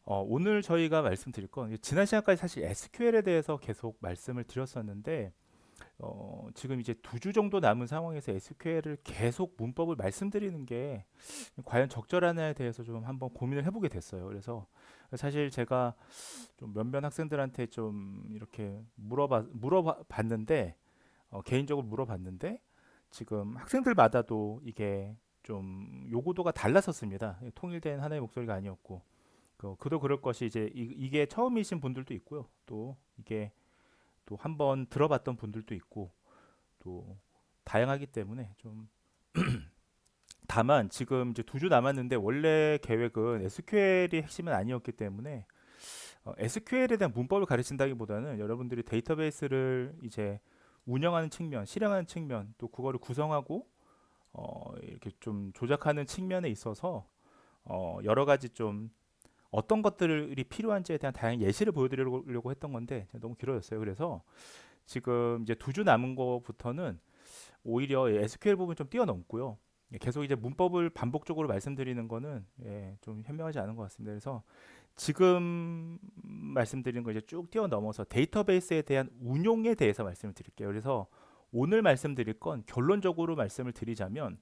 오늘 저희가 말씀드릴 건 지난 시간까지 사실 SQL에 대해서 계속 말씀을 드렸었는데 지금 이제 2주 정도 남은 상황에서 SQL을 계속 문법을 말씀드리는 게 과연 적절하냐에 대해서 좀 한번 고민을 해보게 됐어요. 그래서 사실 제가 좀 몇몇 학생들한테 좀 이렇게 물어봤는데 개인적으로 물어봤는데 지금 학생들마다도 이게 좀 요구도가 달랐었습니다. 통일된 하나의 목소리가 아니었고 그도 그럴 것이 이제 이게 처음이신 분들도 있고요. 또 이게 또 한번 들어봤던 분들도 있고 또 다양하기 때문에 좀 다만 지금 이제 2주 남았는데 원래 계획은 SQL이 핵심은 아니었기 때문에 SQL에 대한 문법을 가르친다기보다는 여러분들이 데이터베이스를 이제 운영하는 측면, 실행하는 측면, 또 그거를 구성하고 이렇게 좀 조작하는 측면에 있어서 여러 가지 좀 어떤 것들이 필요한지에 대한 다양한 예시를 보여드리려고 했던 건데 너무 길어졌어요. 그래서 지금 이제 2주 남은 거부터는 오히려 SQL 부분 좀 뛰어넘고요. 계속 이제 문법을 반복적으로 말씀드리는 거는 좀 현명하지 않은 것 같습니다. 그래서 지금 말씀드리는 거 이제 쭉 뛰어넘어서 데이터베이스에 대한 운용에 대해서 말씀을 드릴게요. 그래서 오늘 말씀드릴 건 결론적으로 말씀을 드리자면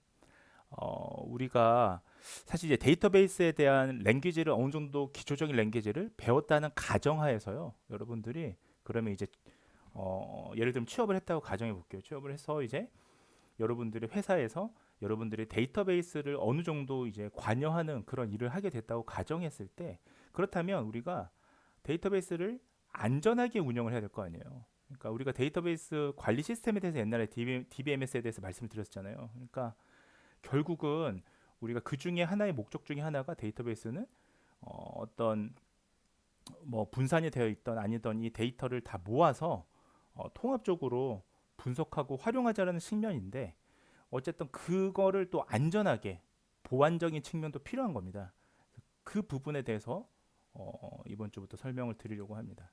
우리가 사실 이제 데이터베이스에 대한 랭귀지를 어느 정도 기초적인 랭귀지를 배웠다는 가정하에서요. 여러분들이 그러면 이제 예를 들면 취업을 했다고 가정해 볼게요. 취업을 해서 이제 여러분들의 회사에서 여러분들의 데이터베이스를 어느 정도 이제 관여하는 그런 일을 하게 됐다고 가정했을 때 그렇다면 우리가 데이터베이스를 안전하게 운영을 해야 될 거 아니에요. 그러니까 우리가 데이터베이스 관리 시스템에 대해서 옛날에 DBMS에 대해서 말씀을 드렸잖아요. 그러니까 결국은 우리가 그 중에 하나의 목적 중에 하나가 데이터베이스는 어떤 뭐 분산이 되어 있던 아니던 이 데이터를 다 모아서 통합적으로 분석하고 활용하자는 측면인데 어쨌든 그거를 또 안전하게 보안적인 측면도 필요한 겁니다. 그 부분에 대해서 이번 주부터 설명을 드리려고 합니다.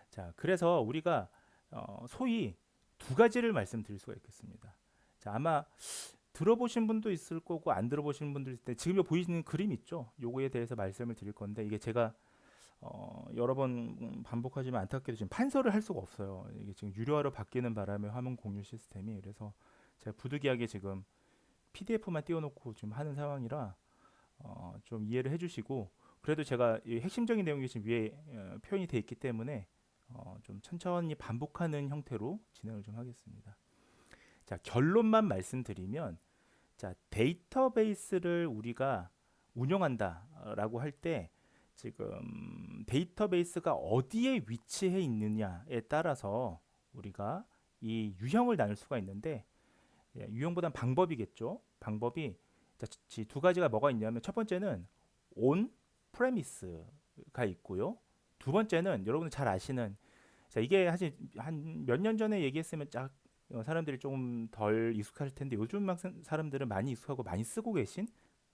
자, 그래서 우리가 소위 두 가지를 말씀드릴 수가 있겠습니다. 자, 아마 들어보신 분도 있을 거고 안 들어보신 분들 있을 때 지금 보이시는 그림 있죠? 요거에 대해서 말씀을 드릴 건데 이게 제가 여러 번 반복하지만 안타깝게도 지금 판서를 할 수가 없어요. 이게 지금 유료화로 바뀌는 바람에 화면 공유 시스템이 그래서 제가 부득이하게 지금 PDF만 띄워놓고 지금 하는 상황이라 좀 이해를 해주시고 그래도 제가 이 핵심적인 내용이 지금 위에 표현이 되어 있기 때문에 좀 천천히 반복하는 형태로 진행을 좀 하겠습니다. 자, 결론만 말씀드리면 자, 데이터베이스를 우리가 운영한다라고 할 때 지금 데이터베이스가 어디에 위치해 있느냐에 따라서 우리가 이 유형을 나눌 수가 있는데 유형보다는 방법이겠죠. 방법이 두 가지가 뭐가 있냐면 첫 번째는 on 프레미스가 있고요. 두 번째는 여러분 잘 아시는 자 이게 사실 한 몇 년 전에 얘기했으면 짝 사람들이 조금 덜 익숙할 텐데 요즘 막 사람들은 많이 익숙하고 많이 쓰고 계신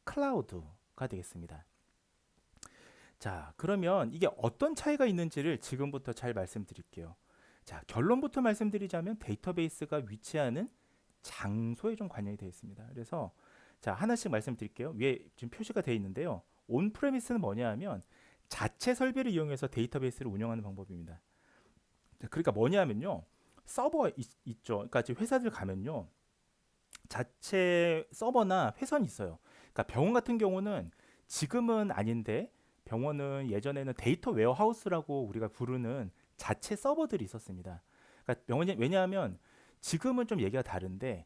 클라우드가 되겠습니다. 자, 그러면 이게 어떤 차이가 있는지를 지금부터 잘 말씀드릴게요. 자, 결론부터 말씀드리자면 데이터베이스가 위치하는 장소에 좀 관련이 되어 있습니다. 그래서 자, 하나씩 말씀드릴게요. 위에 지금 표시가 되어 있는데요. 온 프레미스는 뭐냐 하면 자체 설비를 이용해서 데이터베이스를 운영하는 방법입니다. 그러니까 뭐냐면요. 서버 있죠. 그러니까 지금 회사들 가면요. 자체 서버나 회선이 있어요. 그러니까 병원 같은 경우는 지금은 아닌데 병원은 예전에는 데이터 웨어하우스라고 우리가 부르는 자체 서버들이 있었습니다. 그러니까 병원이 왜냐하면 지금은 좀 얘기가 다른데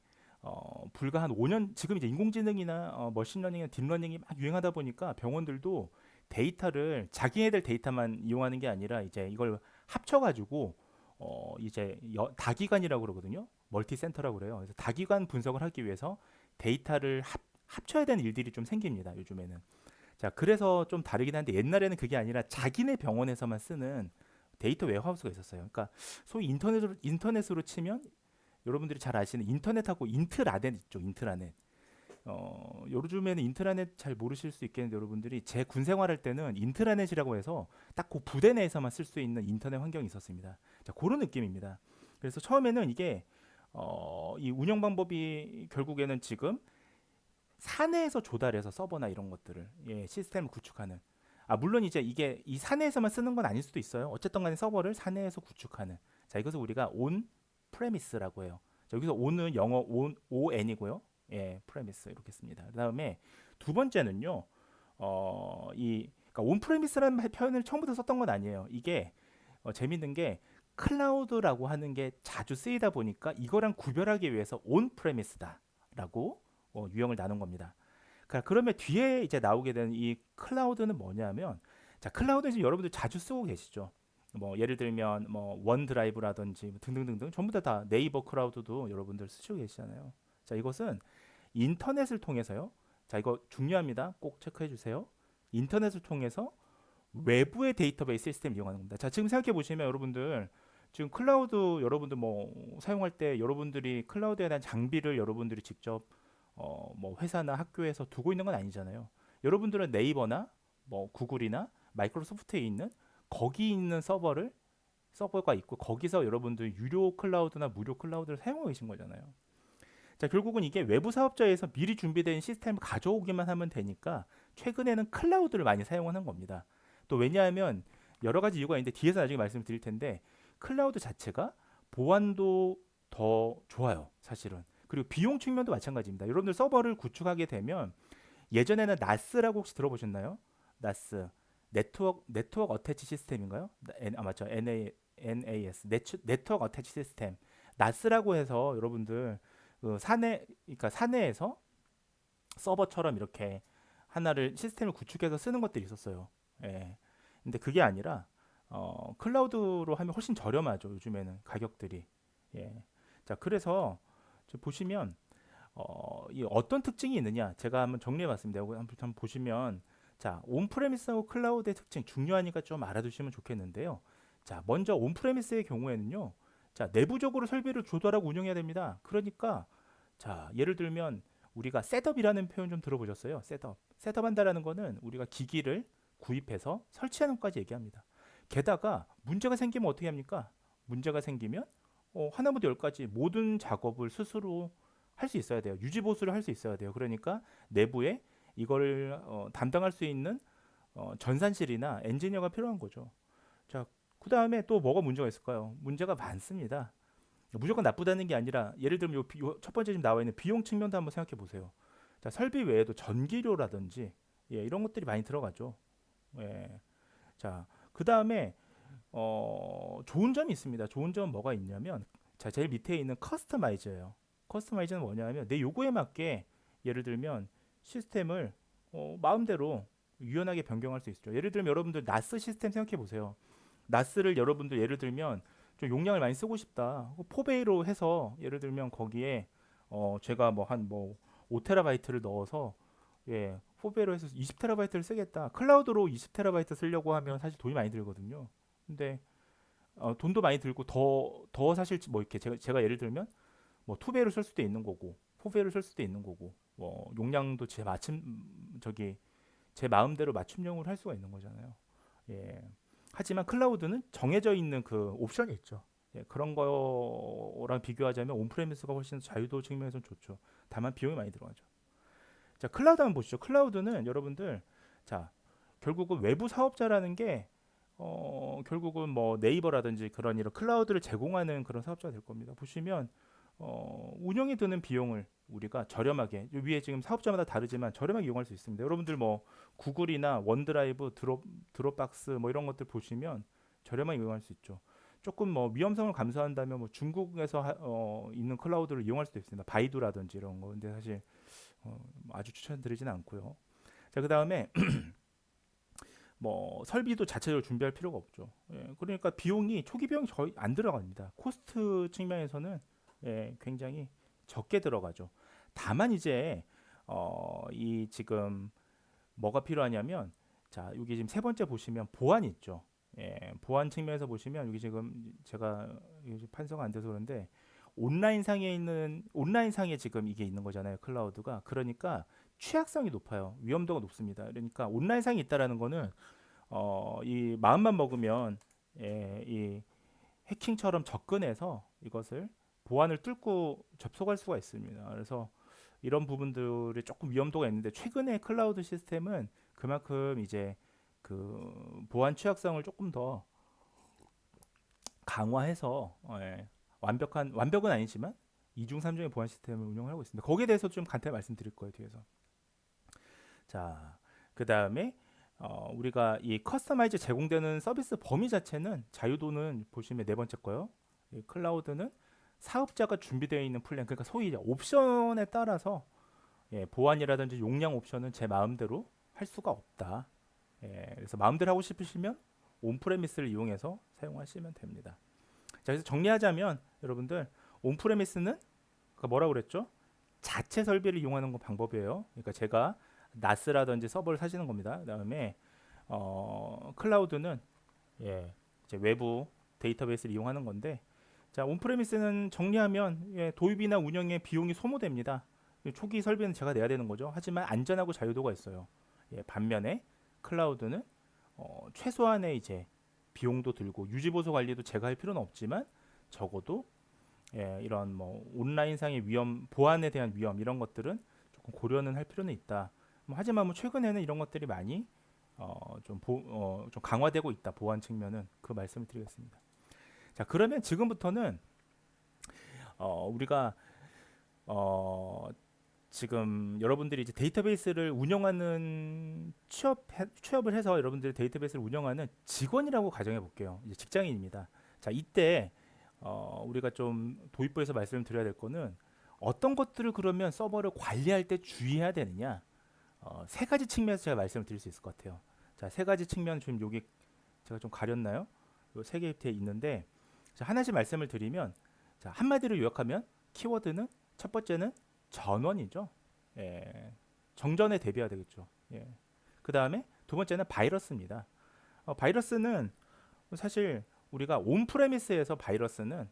불과 한 5년 지금 이제 인공지능이나 머신러닝이나 딥러닝이 막 유행하다 보니까 병원들도 데이터를 자기네들 데이터만 이용하는 게 아니라 이제 이걸 합쳐가지고 이제 다기관이라고 그러거든요. 멀티센터라고 그래요. 그래서 다기관 분석을 하기 위해서 데이터를 합쳐야 되는 일들이 좀 생깁니다. 요즘에는. 자, 그래서 좀 다르긴 한데 옛날에는 그게 아니라 자기네 병원에서만 쓰는 데이터 웨어하우스가 있었어요. 그러니까 소위 인터넷으로 치면 여러분들이 잘 아시는 인터넷하고 인트라넷 있죠. 인트라넷. 요즘에는 인트라넷 잘 모르실 수 있겠는데 여러분들이 제 군 생활할 때는 인트라넷이라고 해서 딱 그 부대 내에서만 쓸 수 있는 인터넷 환경이 있었습니다. 자, 그런 느낌입니다. 그래서 처음에는 이게 이 운영 방법이 결국에는 지금 사내에서 조달해서 서버나 이런 것들을 시스템을 구축하는 물론 이제 이게 이 사내에서만 쓰는 건 아닐 수도 있어요. 어쨌든 간에 서버를 사내에서 구축하는. 자, 이것을 우리가 온 프레미스라고 해요. 자, 여기서 온은 영어 on이고요. 예, 프레미스 이렇게 씁니다. 그다음에 두 번째는요. 그러니까 온 프레미스라는 표현을 처음부터 썼던 건 아니에요. 이게 재밌는 게 클라우드라고 하는 게 자주 쓰이다 보니까 이거랑 구별하기 위해서 온 프레미스다라고 유형을 나눈 겁니다. 그러면 뒤에 이제 나오게 되는 이 클라우드는 뭐냐면, 자, 클라우드는 지금 여러분들 자주 쓰고 계시죠. 뭐 예를 들면 뭐 원드라이브라든지 뭐 등등등등 전부 다 네이버 클라우드도 여러분들 쓰시고 계시잖아요. 자, 이것은 인터넷을 통해서요. 자, 이거 중요합니다. 꼭 체크해 주세요. 인터넷을 통해서 외부의 데이터베이스 시스템을 이용하는 겁니다. 자, 지금 생각해 보시면 여러분들 지금 클라우드 여러분들 뭐 사용할 때 여러분들이 클라우드에 대한 장비를 여러분들이 직접 뭐 회사나 학교에서 두고 있는 건 아니잖아요. 여러분들은 네이버나 뭐 구글이나 마이크로소프트에 있는 거기 있는 서버가 있고 거기서 여러분들 유료 클라우드나 무료 클라우드를 사용하고 계신 거잖아요. 자, 결국은 이게 외부 사업자에서 미리 준비된 시스템을 가져오기만 하면 되니까 최근에는 클라우드를 많이 사용하는 겁니다. 또 왜냐하면 여러 가지 이유가 있는데 뒤에서 나중에 말씀드릴 텐데 클라우드 자체가 보안도 더 좋아요, 사실은. 그리고 비용 측면도 마찬가지입니다. 여러분들 서버를 구축하게 되면 예전에는 NAS라고 혹시 들어보셨나요? NAS, 네트워크 어태치 시스템인가요? 맞죠. NAS, 네트워크 어태치 시스템. NAS라고 해서 여러분들 그 그러니까 사내에서 서버처럼 이렇게 하나를 시스템을 구축해서 쓰는 것들이 있었어요. 예. 근데 그게 아니라 클라우드로 하면 훨씬 저렴하죠. 요즘에는 가격들이. 예. 자, 그래서 보시면 이 어떤 특징이 있느냐 제가 한번 정리해봤습니다. 이거 한번 보시면 자 온프레미스하고 클라우드의 특징 중요하니까 좀 알아두시면 좋겠는데요. 자 먼저 온프레미스의 경우에는요. 자 내부적으로 설비를 조달하고 운영해야 됩니다. 그러니까 자 예를 들면 우리가 셋업이라는 표현 좀 들어보셨어요? 셋업한다라는 거는 우리가 기기를 구입해서 설치하는 것까지 얘기합니다. 게다가 문제가 생기면 어떻게 합니까? 문제가 생기면 하나부터 열까지 모든 작업을 스스로 할 수 있어야 돼요. 유지 보수를 할 수 있어야 돼요. 그러니까 내부에 이거를 담당할 수 있는 전산실이나 엔지니어가 필요한 거죠. 자, 그 다음에 또 뭐가 문제가 있을까요? 문제가 많습니다. 무조건 나쁘다는 게 아니라 예를 들면 첫 번째 지금 나와 있는 비용 측면도 한번 생각해 보세요. 자, 설비 외에도 전기료라든지 예, 이런 것들이 많이 들어가죠. 예. 자, 그 다음에 좋은 점이 있습니다. 좋은 점은 뭐가 있냐면 자, 제일 밑에 있는 커스터마이저예요. 커스터마이저는 뭐냐면 내 요구에 맞게 예를 들면 시스템을 마음대로 유연하게 변경할 수 있죠. 예를 들면 여러분들 나스 시스템 생각해 보세요. 나스를 여러분들 예를 들면 좀 용량을 많이 쓰고 싶다. 포베이로 해서 예를 들면 거기에 제가 뭐 한 뭐 5테라바이트를 넣어서 예, 포베이로 해서 20테라바이트를 쓰겠다. 클라우드로 20테라바이트 쓰려고 하면 사실 돈이 많이 들거든요. 근데 돈도 많이 들고 더 사실 뭐 이렇게 제가 예를 들면 뭐 투배를 쓸 수도 있는 거고 포배를 쓸 수도 있는 거고 뭐 용량도 제 마음대로 맞춤형으로 할 수가 있는 거잖아요. 예. 하지만 클라우드는 정해져 있는 그 옵션이 있죠. 예, 그런 거랑 비교하자면 온프레미스가 훨씬 자유도 측면에서는 좋죠. 다만 비용이 많이 들어가죠. 자, 클라우드 한번 보시죠. 클라우드는 여러분들 자 결국은 외부 사업자라는 게 결국은 뭐 네이버라든지 그런 이런 클라우드를 제공하는 그런 사업자가 될 겁니다. 보시면 운영에 드는 비용을 우리가 저렴하게 위에 지금 사업자마다 다르지만 저렴하게 이용할 수 있습니다. 여러분들 뭐 구글이나 원드라이브, 드롭박스 뭐 이런 것들 보시면 저렴하게 이용할 수 있죠. 조금 뭐 위험성을 감수한다면 뭐 중국에서 있는 클라우드를 이용할 수도 있습니다. 바이두라든지 이런 거. 근데 사실 아주 추천드리지는 않고요. 자, 그다음에 뭐 설비도 자체적으로 준비할 필요가 없죠. 예, 그러니까 초기 비용이 거의 안 들어갑니다. 코스트 측면에서는 예, 굉장히 적게 들어가죠. 다만 이제 이 지금 뭐가 필요하냐면 자 여기 지금 세 번째 보시면 보안 있죠. 예, 보안 측면에서 보시면 여기 지금 제가 판서가 안 돼서 그런데 온라인 상에 지금 이게 있는 거잖아요. 클라우드가 그러니까 취약성이 높아요. 위험도가 높습니다. 그러니까 온라인 상이 있다라는 거는 이 마음만 먹으면 예, 이 해킹처럼 접근해서 이것을 보안을 뚫고 접속할 수가 있습니다. 그래서 이런 부분들이 조금 위험도가 있는데 최근에 클라우드 시스템은 그만큼 이제 그 보안 취약성을 조금 더 강화해서 완벽은 아니지만 2중 3중의 보안 시스템을 운영하고 있습니다. 거기에 대해서 좀 간단히 말씀드릴 거예요 뒤에서. 자, 그 다음에 우리가 이 커스터마이즈 제공되는 서비스 범위 자체는 자유도는 보시면 네 번째 거요. 이 클라우드는 사업자가 준비되어 있는 플랜, 그러니까 소위 이제 옵션에 따라서 보안이라든지 용량 옵션은 제 마음대로 할 수가 없다. 그래서 마음대로 하고 싶으시면 온프레미스를 이용해서 사용하시면 됩니다. 자, 그래서 정리하자면 여러분들 온프레미스는 뭐라고 그랬죠? 자체 설비를 이용하는 건 방법이에요. 그러니까 제가 나스라든지 서버를 사시는 겁니다. 그다음에 클라우드는 이제 외부 데이터베이스를 이용하는 건데, 자, 온프레미스는 정리하면 도입이나 운영에 비용이 소모됩니다. 초기 설비는 제가 내야 되는 거죠. 하지만 안전하고 자유도가 있어요. 반면에 클라우드는 최소한의 이제 비용도 들고 유지 보수 관리도 제가 할 필요는 없지만 적어도 이런 뭐 온라인상의 위험, 보안에 대한 위험 이런 것들은 조금 고려는 할 필요는 있다. 하지만 뭐 최근에는 이런 것들이 많이 좀 강화되고 있다. 보안 측면은 그 말씀을 드리겠습니다. 자, 그러면 지금부터는 우리가 지금 여러분들이 이제 데이터베이스를 운영하는 취업을 해서 여러분들이 데이터베이스를 운영하는 직원이라고 가정해 볼게요. 이제 직장인입니다. 자, 이때 우리가 좀 도입부에서 말씀을 드려야 될 거는 어떤 것들을 그러면 서버를 관리할 때 주의해야 되느냐, 세 가지 측면에서 제가 말씀을 드릴 수 있을 것 같아요. 자, 세 가지 측면 지금 여기 제가 좀 가렸나요? 요세개 밑에 있는데, 자, 하나씩 말씀을 드리면, 자, 한마디로 요약하면 키워드는 첫 번째는 전원이죠. 정전에 대비해야 되겠죠. 그 다음에 두 번째는 바이러스입니다. 바이러스는 사실 우리가 온프레미스에서 바이러스는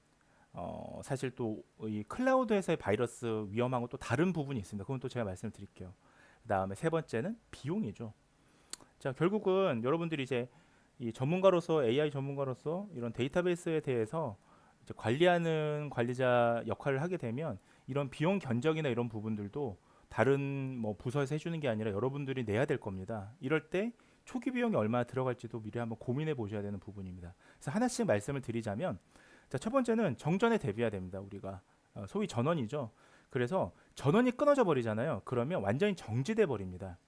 사실 또 이 클라우드에서의 바이러스 위험하고 또 다른 부분이 있습니다. 그건 또 제가 말씀을 드릴게요. 그 다음에 세 번째는 비용이죠. 자, 결국은 여러분들이 이제 이 전문가로서 AI 전문가로서 이런 데이터베이스에 대해서 이제 관리하는 관리자 역할을 하게 되면 이런 비용 견적이나 이런 부분들도 다른 뭐 부서에서 해주는 게 아니라 여러분들이 내야 될 겁니다. 이럴 때 초기 비용이 얼마나 들어갈지도 미리 한번 고민해 보셔야 되는 부분입니다. 그래서 하나씩 말씀을 드리자면, 자, 첫 번째는 정전에 대비해야 됩니다. 우리가 소위 전원이죠. 그래서 전원이 끊어져 버리잖아요. 그러면 완전히 정지돼 버립니다.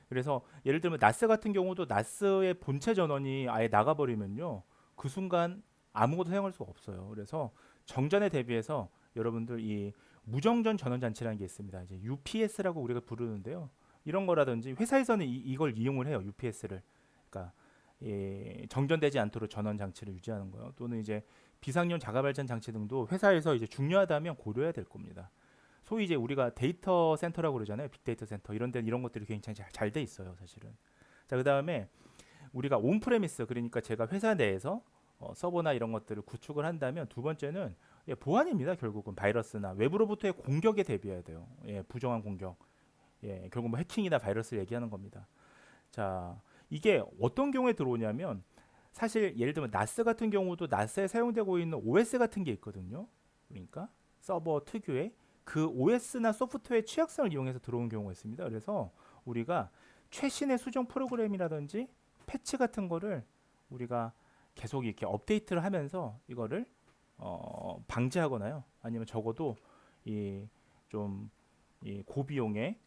그래서 예를 들면 나스 같은 경우도 나스의 본체 전원이 아예 나가버리면요, 그 순간 아무것도 사용할 수가 없어요. 그래서 정전에 대비해서 여러분들 이 무정전 전원 장치라는 게 있습니다. 이제 UPS라고 우리가 부르는데요. 이런 거라든지 회사에서는 이걸 이용을 해요. UPS를. 그러니까 정전되지 않도록 전원 장치를 유지하는 거요. 또는 이제 비상용 자가 발전 장치 등도 회사에서 이제 중요하다면 고려해야 될 겁니다. 소위 이제 우리가 데이터 센터라고 그러잖아요. 빅데이터 센터 이런 데 이런 것들이 굉장히 잘 돼 있어요, 사실은. 자, 그다음에 우리가 온프레미스, 그러니까 제가 회사 내에서 서버나 이런 것들을 구축을 한다면 두 번째는 보안입니다. 결국은 바이러스나 외부로부터의 공격에 대비해야 돼요. 부정한 공격. 결국 뭐 해킹이나 바이러스를 얘기하는 겁니다. 자, 이게 어떤 경우에 들어오냐면 사실 예를 들면 나스 같은 경우도 나스에 사용되고 있는 OS 같은 게 있거든요. 그러니까 서버 특유의 그 OS나 소프트웨어 취약성을 이용해서 들어온 경우가 있습니다. 그래서 우리가 최신의 수정 프로그램이라든지 패치 같은 거를 우리가 계속 이렇게 업데이트를 하면서 이거를 방지하거나요. 아니면 적어도 이 고비용의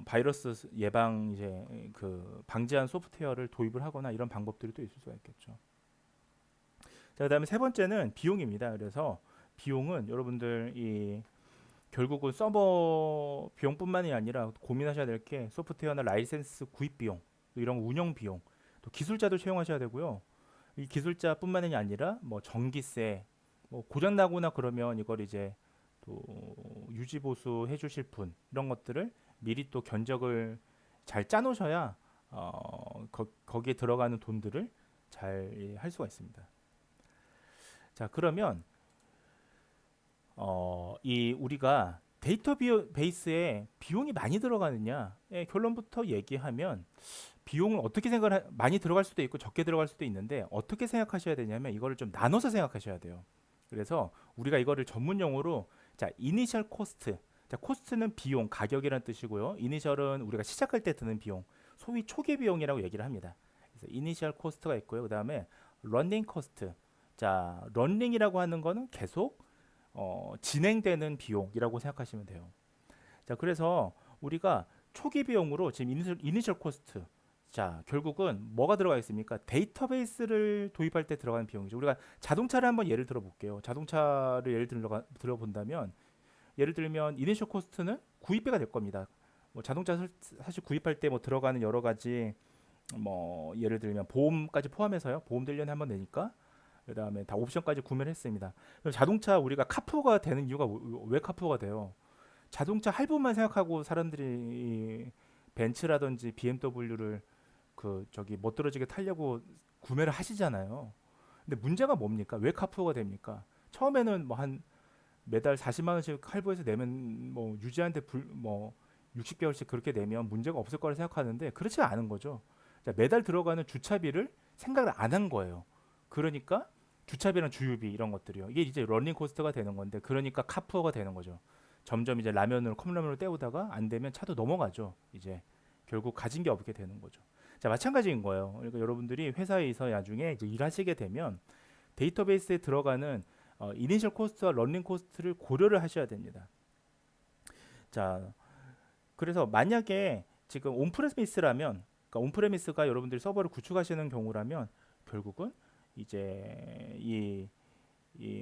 바이러스 예방 이제 그 방지한 소프트웨어를 도입을 하거나 이런 방법들이 또 있을 수가 있겠죠. 자, 그다음에 세 번째는 비용입니다. 그래서 비용은 여러분들 이 결국은 서버 비용뿐만이 아니라 고민하셔야 될 게 소프트웨어나 라이센스 구입 비용, 또 이런 운영 비용, 또 기술자도 채용하셔야 되고요. 이 기술자뿐만이 아니라 뭐 전기세, 뭐 고장 나거나 그러면 이걸 이제 또 유지 보수 해주실 분, 이런 것들을 미리 또 견적을 잘 짜놓으셔야 거기에 들어가는 돈들을 잘 할 수가 있습니다. 자, 그러면 이 우리가 데이터베이스에 비용이 많이 들어가느냐의 결론부터 얘기하면, 비용은 어떻게 많이 들어갈 수도 있고 적게 들어갈 수도 있는데 어떻게 생각하셔야 되냐면 이거를 좀 나눠서 생각하셔야 돼요. 그래서 우리가 이거를 전문 용어로, 자, 이니셜 코스트. 자, 코스트는 비용, 가격이라는 뜻이고요. 이니셜은 우리가 시작할 때 드는 비용. 소위 초기 비용이라고 얘기를 합니다. 그래서 이니셜 코스트가 있고요. 그다음에 런닝 코스트. 자, 런닝이라고 하는 거는 계속 진행되는 비용이라고 생각하시면 돼요. 자, 그래서 우리가 초기 비용으로 지금 이니셜 코스트. 자, 결국은 뭐가 들어가 있습니까? 데이터베이스를 도입할 때 들어가는 비용이죠. 우리가 자동차를 한번 예를 들어 볼게요. 자동차를 예를 들어본다면 예를 들면 이니셜 코스트는 구입비가 될 겁니다. 뭐 자동차 사실 구입할 때 뭐 들어가는 여러 가지 뭐 예를 들면 보험까지 포함해서요. 보험도 1년에 한 번 내니까 그다음에 다 옵션까지 구매를 했습니다. 그럼 자동차 우리가 카푸어가 되는 이유가 왜 카푸어가 돼요? 자동차 할부만 생각하고 사람들이 벤츠라든지 BMW를 그 저기 멋들어지게 타려고 구매를 하시잖아요. 근데 문제가 뭡니까? 왜 카푸어가 됩니까? 처음에는 뭐 한 매달 40만 원씩 할부해서 내면 뭐 유지하는데 뭐 60개월씩 그렇게 내면 문제가 없을 거라 생각하는데 그렇지 않은 거죠. 자, 매달 들어가는 주차비를 생각을 안 한 거예요. 그러니까 주차비랑 주유비 이런 것들이요. 이게 이제 러닝 코스트가 되는 건데 그러니까 카푸어가 되는 거죠. 점점 이제 라면을 컵라면으로 때우다가 안 되면 차도 넘어가죠. 이제 결국 가진 게 없게 되는 거죠. 자, 마찬가지인 거예요. 그러니까 여러분들이 회사에서 나중에 이제 일하시게 되면 데이터베이스에 들어가는 이니셜 코스트와 런닝 코스트를 고려를 하셔야 됩니다. 자, 그래서 만약에 지금 온프레미스라면, 그러니까 온프레미스가 여러분들이 서버를 구축하시는 경우라면 결국은 이제 이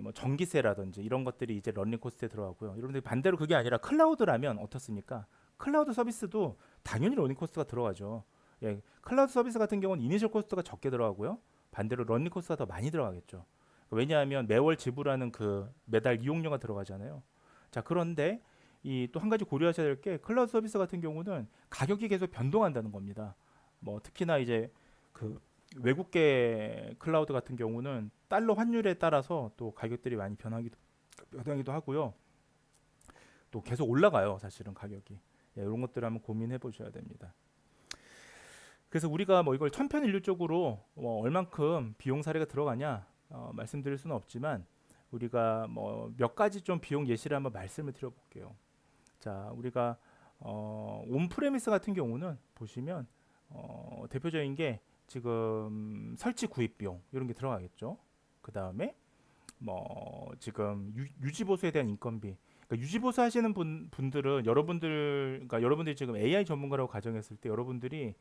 뭐 전기세라든지 이런 것들이 이제 런닝 코스트에 들어가고요. 여러분들 반대로 그게 아니라 클라우드라면 어떻습니까? 클라우드 서비스도 당연히 런닝 코스트가 들어가죠. 예, 클라우드 서비스 같은 경우는 이니셜 코스트가 적게 들어가고요. 반대로 런닝 코스트가 더 많이 들어가겠죠. 왜냐하면 매월 지불하는 그 매달 이용료가 들어가잖아요. 자, 그런데 이 또 한 가지 고려하셔야 될 게 클라우드 서비스 같은 경우는 가격이 계속 변동한다는 겁니다. 뭐 특히나 이제 그 외국계 클라우드 같은 경우는 달러 환율에 따라서 또 가격들이 많이 변하기도 하고요. 또 계속 올라가요, 사실은 가격이. 예, 이런 것들을 한번 고민해 보셔야 됩니다. 그래서 우리가 뭐 이걸 천편일률적으로 뭐 얼만큼 비용 사례가 들어가냐 말씀드릴 수는 없지만 우리가 뭐 몇 가지 좀 비용 예시를 한번 말씀을 드려볼게요. 자, 우리가 온프레미스 같은 경우는 보시면 대표적인 게 지금 설치 구입 비용 이런 게 들어가겠죠. 그 다음에 뭐 지금 유지 보수에 대한 인건비. 그러니까 유지 보수 하시는 분들은 그러니까 여러분들이 지금 AI 전문가라고 가정했을 때 여러분들이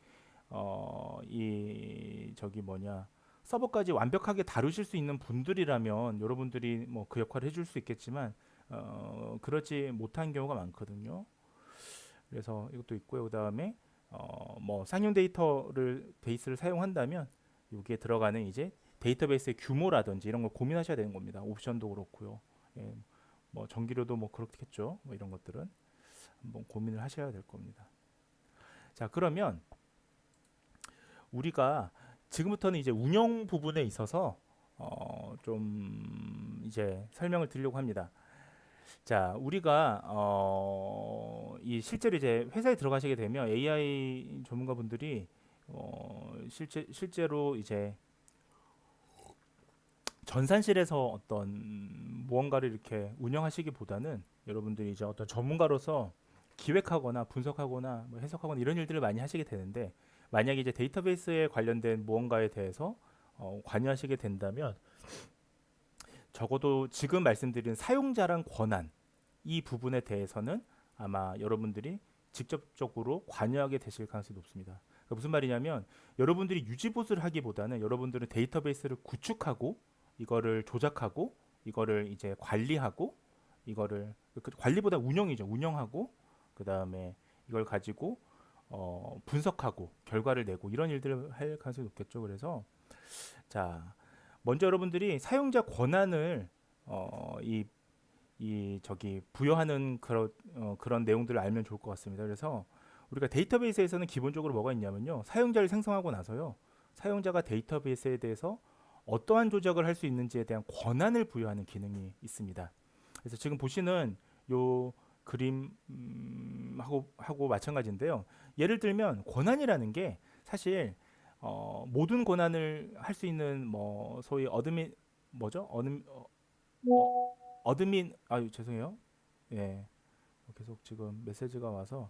이 저기 뭐냐 서버까지 완벽하게 다루실 수 있는 분들이라면 여러분들이 뭐 그 역할을 해줄 수 있겠지만 그렇지 못한 경우가 많거든요. 그래서 이것도 있고요. 그다음에 뭐 상용 베이스를 사용한다면 여기에 들어가는 이제 데이터베이스의 규모라든지 이런 걸 고민하셔야 되는 겁니다. 옵션도 그렇고요. 예, 뭐 전기료도 뭐 그렇겠죠. 뭐 이런 것들은 한번 고민을 하셔야 될 겁니다. 자, 그러면 우리가 지금부터는 이제 운영 부분에 있어서 좀 이제 설명을 드리려고 합니다. 자, 우리가 이 실제로 이제 회사에 들어가시게 되면 AI 전문가분들이 실제로 이제 전산실에서 어떤 무언가를 이렇게 운영하시기보다는 여러분들이 이제 어떤 전문가로서 기획하거나 분석하거나 뭐 해석하거나 이런 일들을 많이 하시게 되는데 만약에 이제 데이터베이스에 관련된 무언가에 대해서 관여하시게 된다면 적어도 지금 말씀드린 사용자랑 권한 이 부분에 대해서는 아마 여러분들이 직접적으로 관여하게 되실 가능성이 높습니다. 그러니까 무슨 말이냐면 여러분들이 유지보수를 하기보다는 여러분들은 데이터베이스를 구축하고 이거를 조작하고 이거를 이제 관리하고 이거를 관리보다 운영이죠. 운영하고 그 다음에 이걸 가지고 분석하고 결과를 내고 이런 일들을 할 가능성이 높겠죠. 그래서 자, 먼저 여러분들이 사용자 권한을 이 저기 부여하는 그런 내용들을 알면 좋을 것 같습니다. 그래서 우리가 데이터베이스에서는 기본적으로 뭐가 있냐면요. 사용자를 생성하고 나서요. 사용자가 데이터베이스에 대해서 어떠한 조작을 할 수 있는지에 대한 권한을 부여하는 기능이 있습니다. 그래서 지금 보시는 요 그림 하고 마찬가지인데요. 예를 들면 권한이라는 게 사실 모든 권한을 할 수 있는 뭐 소위 어드민 아유 죄송해요. 예. 계속 지금 메시지가 와서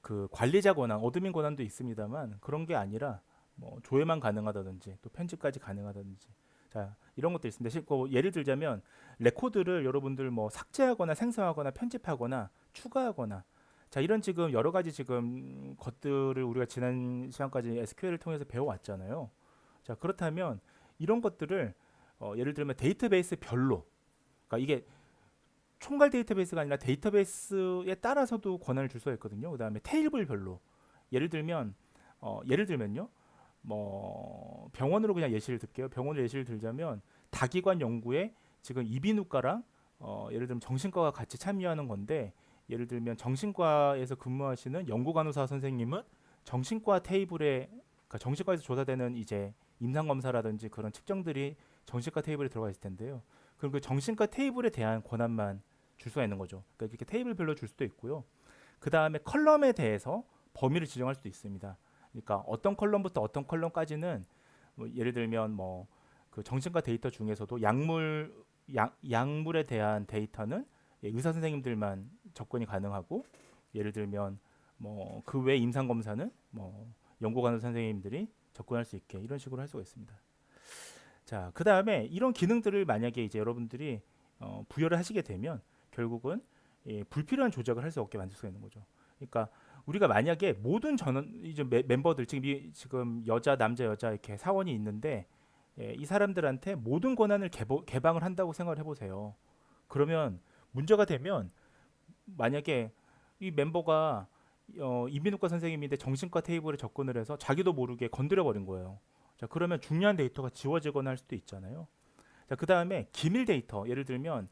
그 관리자 권한, 어드민 권한도 있습니다만 그런 게 아니라 뭐 조회만 가능하다든지 또 편집까지 가능하다든지 자 이런 것도 있습니다. 예를 들자면 레코드를 여러분들 뭐 삭제하거나 생성하거나 편집하거나 추가하거나 자 이런 지금 여러 가지 지금 것들을 우리가 지난 시간까지 SQL을 통해서 배워왔잖아요. 자 그렇다면 이런 것들을 예를 들면 데이터베이스 별로 그러니까 이게 총괄 데이터베이스가 아니라 데이터베이스에 따라서도 권한을 줄 수가 있거든요. 그다음에 테이블별로 예를 들면요. 뭐 병원으로 그냥 예시를 들게요. 병원으로 예시를 들자면 다기관 연구에 지금 이비인후과랑 예를 들면 정신과가 같이 참여하는 건데 예를 들면 정신과에서 근무하시는 연구간호사 선생님은 정신과 테이블에 그러니까 정신과에서 조사되는 이제 임상 검사라든지 그런 측정들이 정신과 테이블에 들어가 있을 텐데요. 그럼 그 정신과 테이블에 대한 권한만 줄 수가 있는 거죠. 그러니까 이렇게 테이블별로 줄 수도 있고요. 그 다음에 컬럼에 대해서 범위를 지정할 수도 있습니다. 그러니까 어떤 컬럼부터 어떤 컬럼까지는 뭐 예를 들면 뭐 그 정신과 데이터 중에서도 약물에 대한 데이터는 의사 선생님들만 접근이 가능하고 예를 들면 뭐 그 외 임상 검사는 뭐 연구관의 선생님들이 접근할 수 있게 이런 식으로 할 수가 있습니다. 자, 그 다음에 이런 기능들을 만약에 이제 여러분들이 부여를 하시게 되면 결국은 불필요한 조작을 할 수 없게 만들 수가 있는 거죠. 그러니까 우리가 만약에 모든 전원 이제 멤버들 지금 여자 남자 여자 이렇게 사원이 있는데 이 사람들한테 모든 권한을 개방을 한다고 생각을 해보세요. 그러면 문제가 되면 만약에 이 멤버가 이비인후과 선생님인데 정신과 테이블에 접근을 해서 자기도 모르게 건드려 버린 거예요. 자 그러면 중요한 데이터가 지워지거나 할 수도 있잖아요. 자 그 다음에 기밀 데이터 예를 들면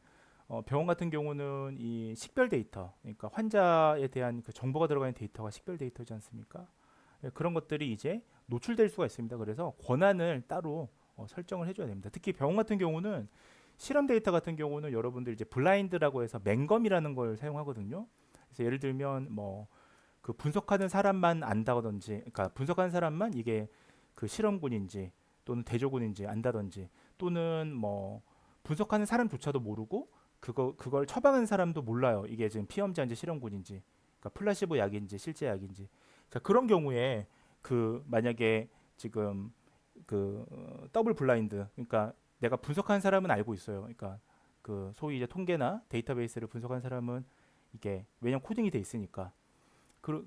병원 같은 경우는 이 식별 데이터 그러니까 환자에 대한 그 정보가 들어가 있는 데이터가 식별 데이터지 않습니까? 그런 것들이 이제 노출될 수가 있습니다. 그래서 권한을 따로 설정을 해줘야 됩니다. 특히 병원 같은 경우는 실험 데이터 같은 경우는 여러분들 이제 블라인드라고 해서 맹검이라는 걸 사용하거든요. 그래서 예를 들면 뭐 그 분석하는 사람만 안다든지, 그러니까 분석하는 사람만 이게 그 실험군인지 또는 대조군인지 안다든지, 또는 뭐 분석하는 사람조차도 모르고 그걸 처방하는 사람도 몰라요. 이게 지금 피험자인지 실험군인지, 그러니까 플라시보 약인지 실제 약인지. 자 그런 경우에 그 만약에 지금 그 더블 블라인드, 그러니까 내가 분석하는 사람은 알고 있어요. 그러니까 그 소위 이제 통계나 데이터베이스를 분석하는 사람은 이게 왜냐면 코딩이 돼 있으니까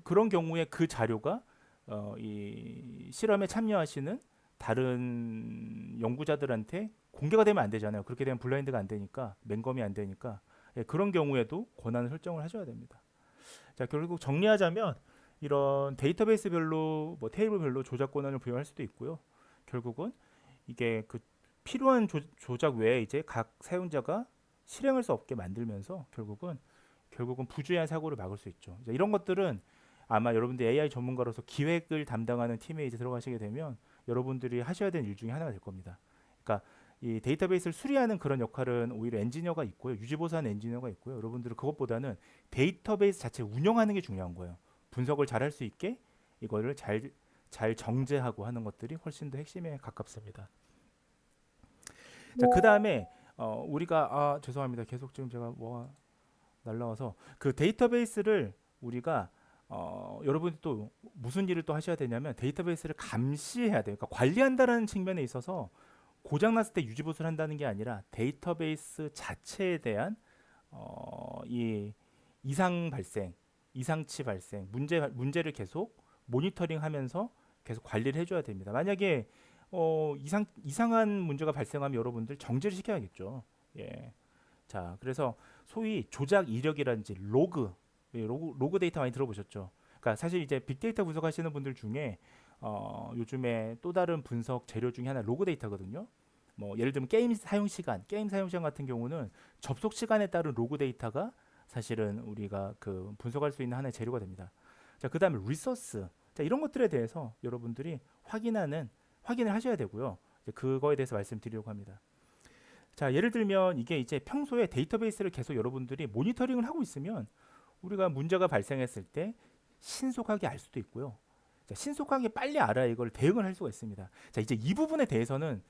그런 경우에 그 자료가 이 실험에 참여하시는 다른 연구자들한테 공개가 되면 안 되잖아요. 그렇게 되면 블라인드가 안 되니까 맹검이 안 되니까 그런 경우에도 권한을 설정을 하셔야 됩니다. 자 결국 정리하자면 이런 데이터베이스별로 뭐 테이블별로 조작 권한을 부여할 수도 있고요. 결국은 이게 그 필요한 조작 외에 이제 각 사용자가 실행할 수 없게 만들면서 결국은 부주의한 사고를 막을 수 있죠. 이제 이런 것들은 아마 여러분들 AI 전문가로서 기획을 담당하는 팀에 이제 들어가시게 되면 여러분들이 하셔야 되는 일 중에 하나가 될 겁니다. 그러니까 이 데이터베이스를 수리하는 그런 역할은 오히려 엔지니어가 있고요. 유지보수하는 엔지니어가 있고요. 여러분들은 그것보다는 데이터베이스 자체를 운영하는 게 중요한 거예요. 분석을 잘 할 수 있게 이거를 잘 정제하고 하는 것들이 훨씬 더 핵심에 가깝습니다. 자, 그 다음에 우리가 죄송합니다. 계속 지금 제가 뭐가 날라와서 그 데이터베이스를 우리가 여러분이 또 무슨 일을 또 하셔야 되냐면 데이터베이스를 감시해야 돼요. 그러니까 관리한다는 측면에 있어서 고장났을 때 유지보수를 한다는 게 아니라 데이터베이스 자체에 대한 이 이상치 발생, 문제를 계속 모니터링하면서 계속 관리를 해줘야 됩니다. 만약에 이상한 문제가 발생하면 여러분들 정지를 시켜야겠죠. 예. 자, 그래서 소위 조작 이력이라든지 로그 데이터 많이 들어보셨죠? 그러니까 사실 이제 빅데이터 분석하시는 분들 중에 요즘에 또 다른 분석 재료 중에 하나 로그 데이터거든요. 뭐 예를 들면 게임 사용 시간 같은 경우는 접속 시간에 따른 로그 데이터가 사실은 우리가 그 분석할 수 있는 하나의 재료가 됩니다. 자, 그다음에 리소스. 자, 이런 것들에 대해서 여러분들이 확인을 하셔야 되고요. 이제 그거에 대해서 말씀드리려고 합니다. 자, 예를 들면 이게 이제 평소에 데이터베이스를 계속 여러분들이 모니터링을 하고 있으면 우리가 문제가 발생했을 때 신속하게 알 수도 있고요. 자, 신속하게 빨리 알아야 이걸 대응을 할 수가 있습니다. 자, 이제 이 부분에 대해서는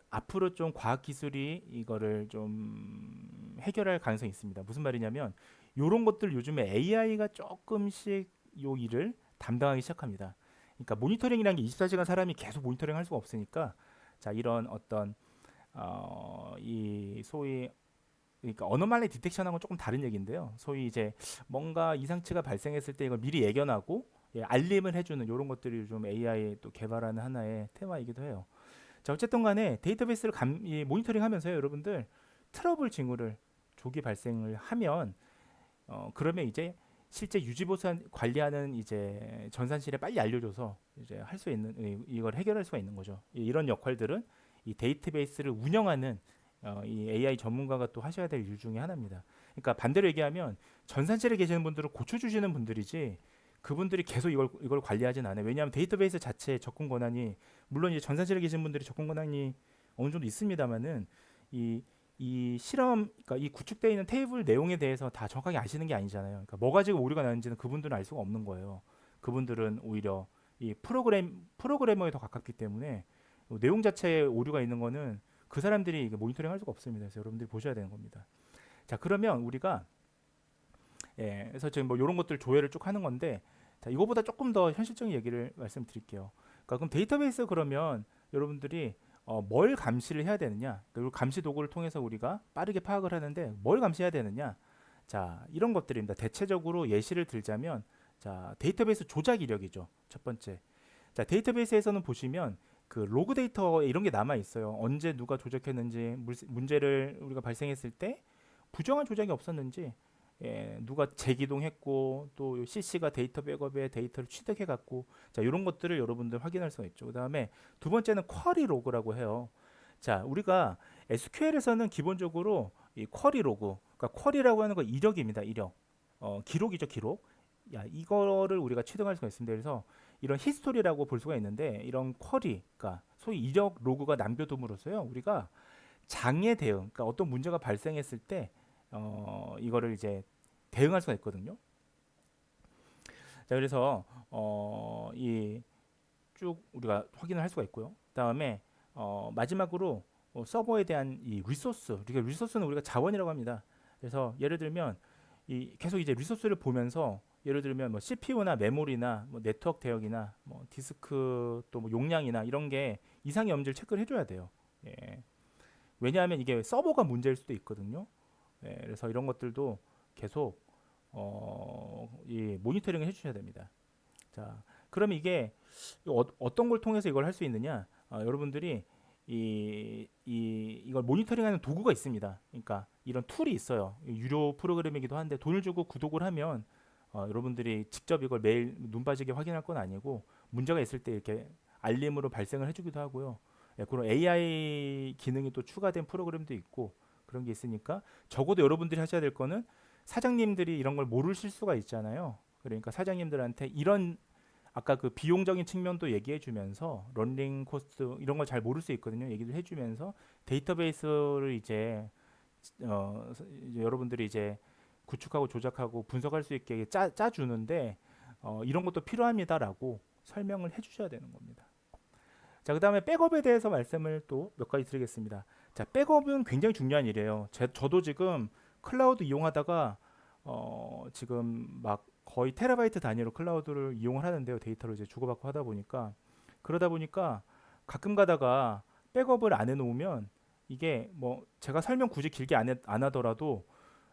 앞으로 좀 과학 기술이 이거를 좀 해결할 가능성이 있습니다. 무슨 말이냐면 이런 것들 요즘에 AI가 조금씩 요 일을 담당하기 시작합니다. 그러니까 모니터링이라는 게 24시간 사람이 계속 모니터링 할 수가 없으니까 자 이런 어떤 이 소위 그러니까 어노말리 디텍션하고 조금 다른 얘기인데요. 소위 이제 뭔가 이상치가 발생했을 때 이걸 미리 예견하고 예, 알림을 해주는 이런 것들이 좀 AI 또 개발하는 하나의 테마이기도 해요. 자 어쨌든 간에 데이터베이스를 모니터링하면서요, 여러분들 트러블 징후를 조기 발생을 하면 그러면 이제 실제 유지보수 관리하는 이제 전산실에 빨리 알려줘서 이제 할 수 있는 이걸 해결할 수가 있는 거죠. 이런 역할들은 이 데이터베이스를 운영하는 이 AI 전문가가 또 하셔야 될 일 중에 하나입니다. 그러니까 반대로 얘기하면 전산실에 계시는 분들은 고쳐주시는 분들이지 그분들이 계속 이걸 관리하진 않아요. 왜냐하면 데이터베이스 자체의 접근 권한이 물론 이제 전산실에 계신 분들이 접근 권한이 어느 정도 있습니다만은 이 실험, 그러니까 이 구축되어 있는 테이블 내용에 대해서 다 정확하게 아시는 게 아니잖아요. 그러니까 뭐가 지금 오류가 나는지는 그분들은 알 수가 없는 거예요. 그분들은 오히려 이 프로그래머에 더 가깝기 때문에 내용 자체에 오류가 있는 거는 그 사람들이 이게 모니터링 할 수가 없습니다. 그래서 여러분들이 보셔야 되는 겁니다. 자, 그러면 우리가 그래서 지금 뭐 이런 것들 조회를 쭉 하는 건데 자, 이거보다 조금 더 현실적인 얘기를 말씀드릴게요. 그러니까 그럼 데이터베이스 그러면 여러분들이 뭘 감시를 해야 되느냐? 그리고 감시 도구를 통해서 우리가 빠르게 파악을 하는데 뭘 감시해야 되느냐? 자, 이런 것들입니다. 대체적으로 예시를 들자면 자, 데이터베이스 조작 이력이죠. 첫 번째. 자, 데이터베이스에서는 보시면 그 로그 데이터 이런 게 남아 있어요. 언제 누가 조작했는지, 문제를 우리가 발생했을 때 부정한 조작이 없었는지, 누가 재기동했고 또 CC가 데이터 백업에 데이터를 취득해 갖고 자 이런 것들을 여러분들 확인할 수가 있죠. 그다음에 두 번째는 쿼리 로그라고 해요. 자 우리가 SQL에서는 기본적으로 이 쿼리 로그, 그러니까 쿼리라고 하는 거 이력입니다. 이력, 기록이죠, 기록. 야 이거를 우리가 취득할 수가 있습니다. 그래서 이런 히스토리라고 볼 수가 있는데 이런 쿼리, 그러니까 소위 이력 로그가 남겨둠으로써요 우리가 장애 대응, 그러니까 어떤 문제가 발생했을 때 이거를 이제 대응할 수가 있거든요. 자, 그래서 이 쭉 우리가 확인을 할 수가 있고요. 그다음에 마지막으로 서버에 대한 이 리소스, 우리가 리소스는 우리가 자원이라고 합니다. 그래서 예를 들면 이 계속 이제 리소스를 보면서 예를 들면 뭐 CPU나 메모리나 뭐 네트워크 대역이나 뭐 디스크 또 뭐 용량이나 이런 게 이상이 없는지를 체크를 해줘야 돼요. 예. 왜냐하면 이게 서버가 문제일 수도 있거든요. 그래서 이런 것들도 계속 이 모니터링을 해주셔야 됩니다. 자, 그럼 이게 어떤 걸 통해서 이걸 할 수 있느냐? 여러분들이 이걸 모니터링하는 도구가 있습니다. 그러니까 이런 툴이 있어요. 유료 프로그램이기도 한데 돈을 주고 구독을 하면 여러분들이 직접 이걸 매일 눈 빠지게 확인할 건 아니고 문제가 있을 때 이렇게 알림으로 발생을 해주기도 하고요. 그런 AI 기능이 또 추가된 프로그램도 있고 그런 게 있으니까 적어도 여러분들이 하셔야 될 거는 사장님들이 이런 걸 모르실 수가 있잖아요. 그러니까 사장님들한테 이런 아까 그 비용적인 측면도 얘기해 주면서 런닝 코스트 이런 걸 잘 모를 수 있거든요. 얘기를 해 주면서 데이터베이스를 이제 여러분들이 이제 구축하고 조작하고 분석할 수 있게 짜주는데 이런 것도 필요합니다라고 설명을 해 주셔야 되는 겁니다. 자, 그 다음에 백업에 대해서 말씀을 또 몇 가지 드리겠습니다. 자, 백업은 굉장히 중요한 일이에요. 저도 지금 클라우드 이용하다가 지금 막 거의 테라바이트 단위로 클라우드를 이용을 하는데요. 데이터를 이제 주고받고 하다 보니까 그러다 보니까 가끔 가다가 백업을 안 해놓으면 이게 뭐 제가 설명 굳이 길게 안 하더라도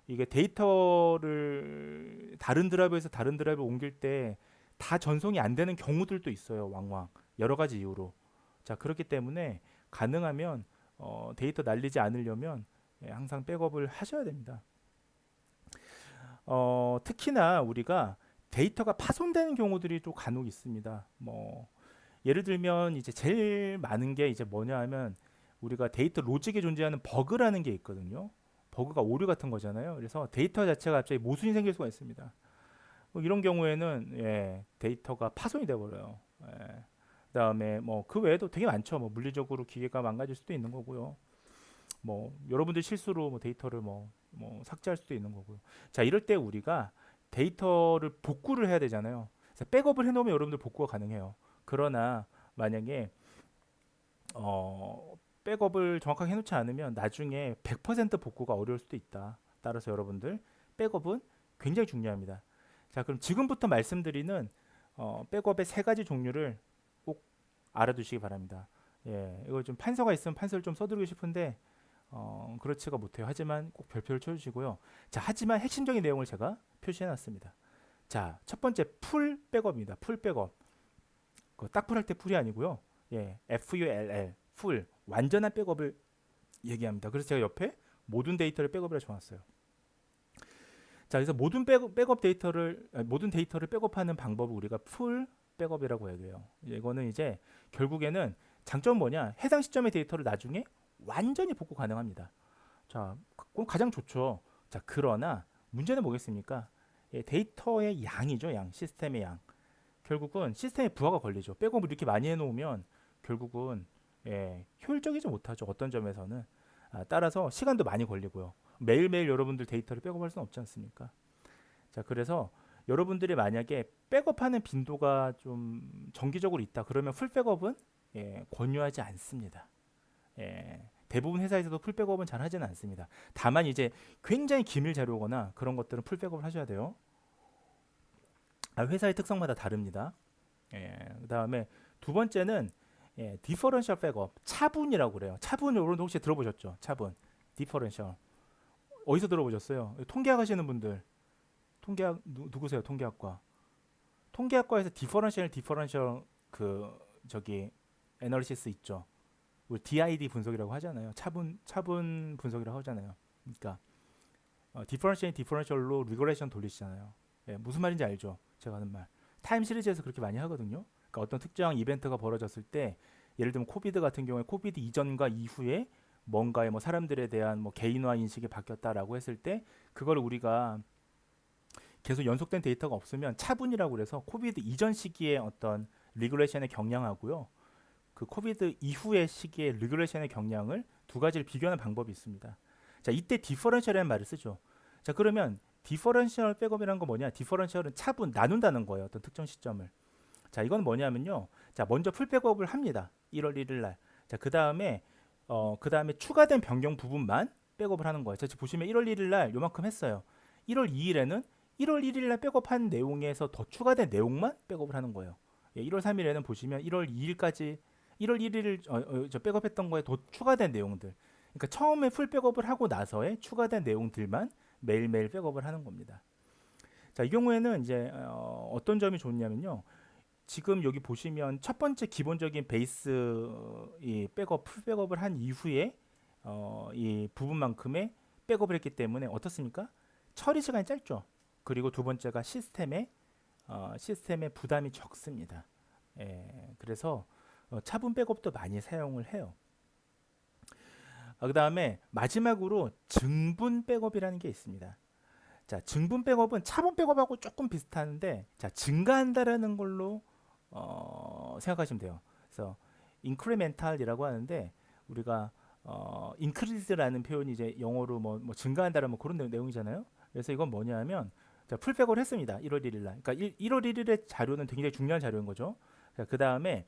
이게 데이터를 다른 드라이브에서 다른 드라이브 옮길 때 다 전송이 안 되는 경우들도 있어요. 왕왕 여러 가지 이유로. 자 그렇기 때문에 가능하면 데이터 날리지 않으려면 항상 백업을 하셔야 됩니다. 특히나 우리가 데이터가 파손되는 경우들이 또 간혹 있습니다. 뭐 예를 들면 이제 제일 많은 게 이제 뭐냐 하면 우리가 데이터 로직에 존재하는 버그라는 게 있거든요. 버그가 오류 같은 거잖아요. 그래서 데이터 자체가 갑자기 모순이 생길 수가 있습니다. 뭐 이런 경우에는 데이터가 파손이 돼 버려요. 그다음에 뭐 그 외에도 되게 많죠. 뭐 물리적으로 기계가 망가질 수도 있는 거고요. 뭐 여러분들 실수로 뭐 데이터를 뭐 삭제할 수도 있는 거고요. 자, 이럴 때 우리가 데이터를 복구를 해야 되잖아요. 그래서 백업을 해놓으면 여러분들 복구가 가능해요. 그러나 만약에 백업을 정확하게 해놓지 않으면 나중에 100% 복구가 어려울 수도 있다. 따라서 여러분들 백업은 굉장히 중요합니다. 자, 그럼 지금부터 말씀드리는 백업의 세 가지 종류를 꼭 알아두시기 바랍니다. 예, 이거 좀 판서가 있으면 판서를 좀 써드리고 싶은데 그렇지가 못해요. 하지만 꼭 별표를 쳐주시고요. 자, 하지만 핵심적인 내용을 제가 표시해놨습니다. 자, 첫 번째 풀 백업입니다. 풀 백업. 그 딱풀할 때 풀이 아니고요. 예, FULL 풀 완전한 백업을 얘기합니다. 그래서 제가 옆에 모든 데이터를 백업이라 적어놨어요. 자, 그래서 모든 데이터를 백업하는 방법을 우리가 풀 백업이라고 얘기해요. 이거는 이제 결국에는 장점은 뭐냐? 해당 시점의 데이터를 나중에 완전히 복구 가능합니다. 자, 그럼 가장 좋죠. 자, 그러나 문제는 뭐겠습니까? 예, 데이터의 양이죠, 양. 시스템의 양. 결국은 시스템에 부하가 걸리죠. 백업을 이렇게 많이 해놓으면 결국은 효율적이지 못하죠. 어떤 점에서는. 따라서 시간도 많이 걸리고요. 매일매일 여러분들 데이터를 백업할 수는 없지 않습니까? 자, 그래서 여러분들이 만약에 백업하는 빈도가 좀 정기적으로 있다. 그러면 풀 백업은 권유하지 않습니다. 대부분 회사에서도 풀 백업은 잘 하지는 않습니다. 다만 이제 굉장히 기밀 자료거나 그런 것들은 풀 백업을 하셔야 돼요. 회사의 특성마다 다릅니다. 그 다음에 두 번째는 디퍼런셜 백업, 차분이라고 그래요. 차분 여러분 혹시 들어보셨죠? 차분, 디퍼런셜. 어디서 들어보셨어요? 통계학 하시는 분들. 통계학 누구세요? 통계학과. 통계학과에서 디퍼런셜 그 저기 애널리시스 있죠. 우리 DID 분석이라고 하잖아요. 차분 분석이라고 하잖아요. 그러니까 디퍼런셜로 리그레이션 돌리시잖아요. 무슨 말인지 알죠? 제가 하는 말. 타임 시리즈에서 그렇게 많이 하거든요. 그러니까 어떤 특정 이벤트가 벌어졌을 때 예를 들면 코비드 같은 경우에 코비드 이전과 이후에 뭔가의 뭐 사람들에 대한 뭐 개인화 인식이 바뀌었다라고 했을 때 그걸 우리가 계속 연속된 데이터가 없으면 차분이라고 그래서 코비드 이전 시기에 어떤 리그레이션의 경량하고요. 그 코비드 이후의 시기의 리그레이션의 경량을 두 가지를 비교하는 방법이 있습니다. 자, 이때 디퍼런셜이라는 말을 쓰죠. 자, 그러면 디퍼런셜 백업이라는 건 뭐냐? 디퍼런셜은 차분, 나눈다는 거예요. 어떤 특정 시점을. 자, 이건 뭐냐면요. 자, 먼저 풀 백업을 합니다. 1월 1일 날. 자, 그다음에 추가된 변경 부분만 백업을 하는 거예요. 자, 지금 보시면 1월 1일 날 요만큼 했어요. 1월 2일에는 1월 1일 날 백업한 내용에서 더 추가된 내용만 백업을 하는 거예요. 1월 3일에는 보시면 1월 2일까지 1월 1일 저 백업했던 거에 더 추가된 내용들. 그러니까 처음에 풀 백업을 하고 나서의 추가된 내용들만 매일매일 백업을 하는 겁니다. 자, 이 경우에는 이제 어떤 점이 좋냐면요. 지금 여기 보시면 첫 번째 기본적인 베이스 이 풀 백업을 한 이후에 이 부분만큼의 백업을 했기 때문에 어떻습니까? 처리 시간이 짧죠. 그리고 두 번째가 시스템의 부담이 적습니다. 그래서 차분 백업도 많이 사용을 해요. 그 다음에 마지막으로 증분 백업이라는 게 있습니다. 자, 증분 백업은 차분 백업하고 조금 비슷한데, 자, 증가한다라는 걸로 생각하시면 돼요. 그래서 인크리멘탈이라고 하는데 우리가 increase라는 표현이 이제 영어로 뭐 증가한다라는 뭐 그런 내용이잖아요. 그래서 이건 뭐냐면 자, 풀 백업을 했습니다. 1월 1일 날. 그러니까 1월 1일의 자료는 굉장히 중요한 자료인 거죠. 그 다음에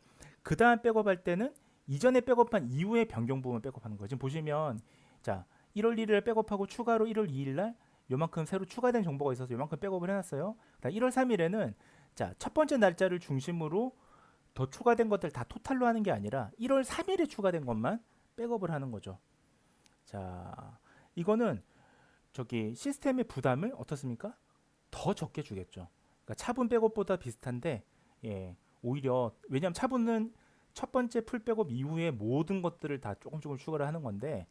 백업할 때는 이전에 백업한 이후에 변경 부분 백업하는 거예요. 지금 보시면 자 1월 1일에 백업하고 추가로 1월 2일 날 요만큼 새로 추가된 정보가 있어서 요만큼 백업을 해놨어요. 1월 3일에는 자 첫 번째 날짜를 중심으로 더 추가된 것들 다 토탈로 하는 게 아니라 1월 3일에 추가된 것만 백업을 하는 거죠. 자 이거는 저기 시스템의 부담을 어떻습니까? 더 적게 주겠죠. 그러니까 차분 백업보다 비슷한데 오히려 왜냐하면 차분은 첫 번째 풀 백업 이후에 모든 것들을 다 조금 추가를 하는 건데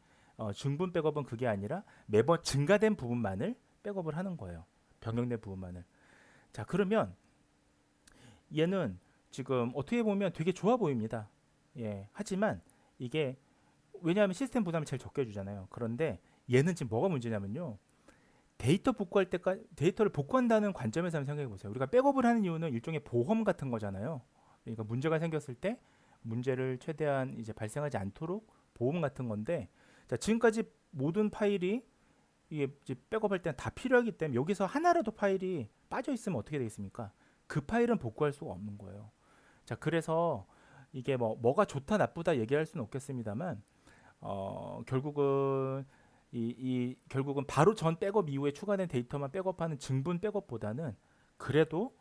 중분 백업은 그게 아니라 매번 증가된 부분만을 백업을 하는 거예요. 변경된 부분만을. 자, 그러면 얘는 지금 어떻게 보면 되게 좋아 보입니다. 하지만 이게 왜냐하면 시스템 부담을 제일 적게 주잖아요. 그런데 얘는 지금 뭐가 문제냐면요. 데이터를 복구한다는 관점에서 한번 생각해 보세요. 우리가 백업을 하는 이유는 일종의 보험 같은 거잖아요. 그러니까 문제가 생겼을 때 문제를 최대한 이제 발생하지 않도록 보험 같은 건데, 자, 지금까지 모든 파일이 이게 이제 백업할 때는 다 필요하기 때문에 여기서 하나라도 파일이 빠져 있으면 어떻게 되겠습니까? 그 파일은 복구할 수가 없는 거예요. 자, 그래서 이게 뭐가 좋다 나쁘다 얘기할 수는 없겠습니다만 결국은 결국은 바로 전 백업 이후에 추가된 데이터만 백업하는 증분 백업보다는 그래도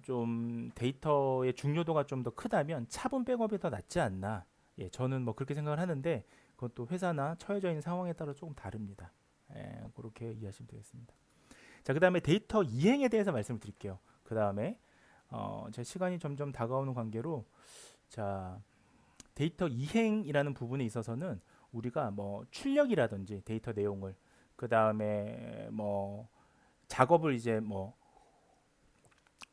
좀 데이터의 중요도가 좀 더 크다면 차분 백업이 더 낫지 않나. 예, 저는 뭐 그렇게 생각을 하는데 그것도 회사나 처해져 있는 상황에 따라 조금 다릅니다. 예, 그렇게 이해하시면 되겠습니다. 자, 그 다음에 데이터 이행에 대해서 말씀을 드릴게요. 그 다음에 제 시간이 점점 다가오는 관계로 자, 데이터 이행이라는 부분에 있어서는 우리가 뭐 출력이라든지 데이터 내용을 그 다음에 뭐 작업을 이제 뭐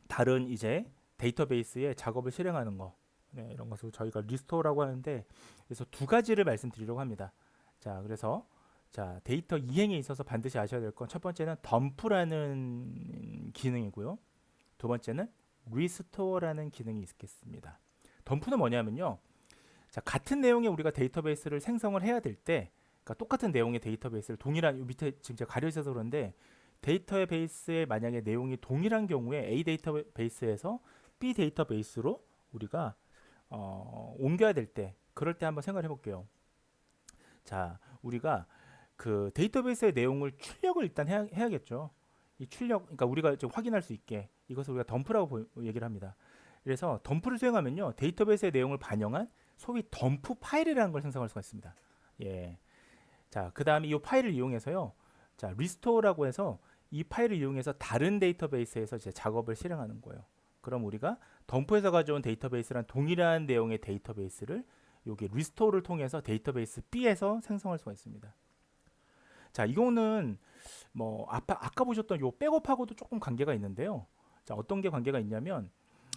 다른 이제 데이터베이스에 작업을 실행하는 거 네, 이런 것을 저희가 리스토어라고 하는데 그래서 두 가지를 말씀드리려고 합니다. 자, 그래서 자 데이터 이행에 있어서 반드시 아셔야 될 건 첫 번째는 덤프라는 기능이고요. 두 번째는 리스토어라는 기능이 있겠습니다. 덤프는 뭐냐면요. 자, 같은 내용의 우리가 데이터베이스를 생성을 해야 될 때, 그러니까 똑같은 내용의 데이터베이스를 동일한 밑에 지금 제가 가려 있어서 그런데 데이터베이스에 만약에 내용이 동일한 경우에 A 데이터베이스에서 B 데이터베이스로 우리가 옮겨야 될 때, 그럴 때 한번 생각해 볼게요. 자, 우리가 그 데이터베이스의 내용을 출력을 일단 해야겠죠. 이 출력, 그러니까 우리가 좀 확인할 수 있게 이것을 우리가 덤프라고 얘기를 합니다. 그래서 덤프를 수행하면요, 데이터베이스의 내용을 반영한 소위 덤프 파일이라는 걸 생성할 수가 있습니다. 예. 자, 그 다음에 이 파일을 이용해서요, 자, 리스토어라고 해서 이 파일을 이용해서 다른 데이터베이스에서 이제 작업을 실행하는 거예요. 그럼 우리가 덤프에서 가져온 데이터베이스랑 동일한 내용의 데이터베이스를 여기 리스토어를 통해서 데이터베이스 B에서 생성할 수가 있습니다. 자, 이거는 뭐 아까 보셨던 요 백업하고도 조금 관계가 있는데요. 자, 어떤 게 관계가 있냐면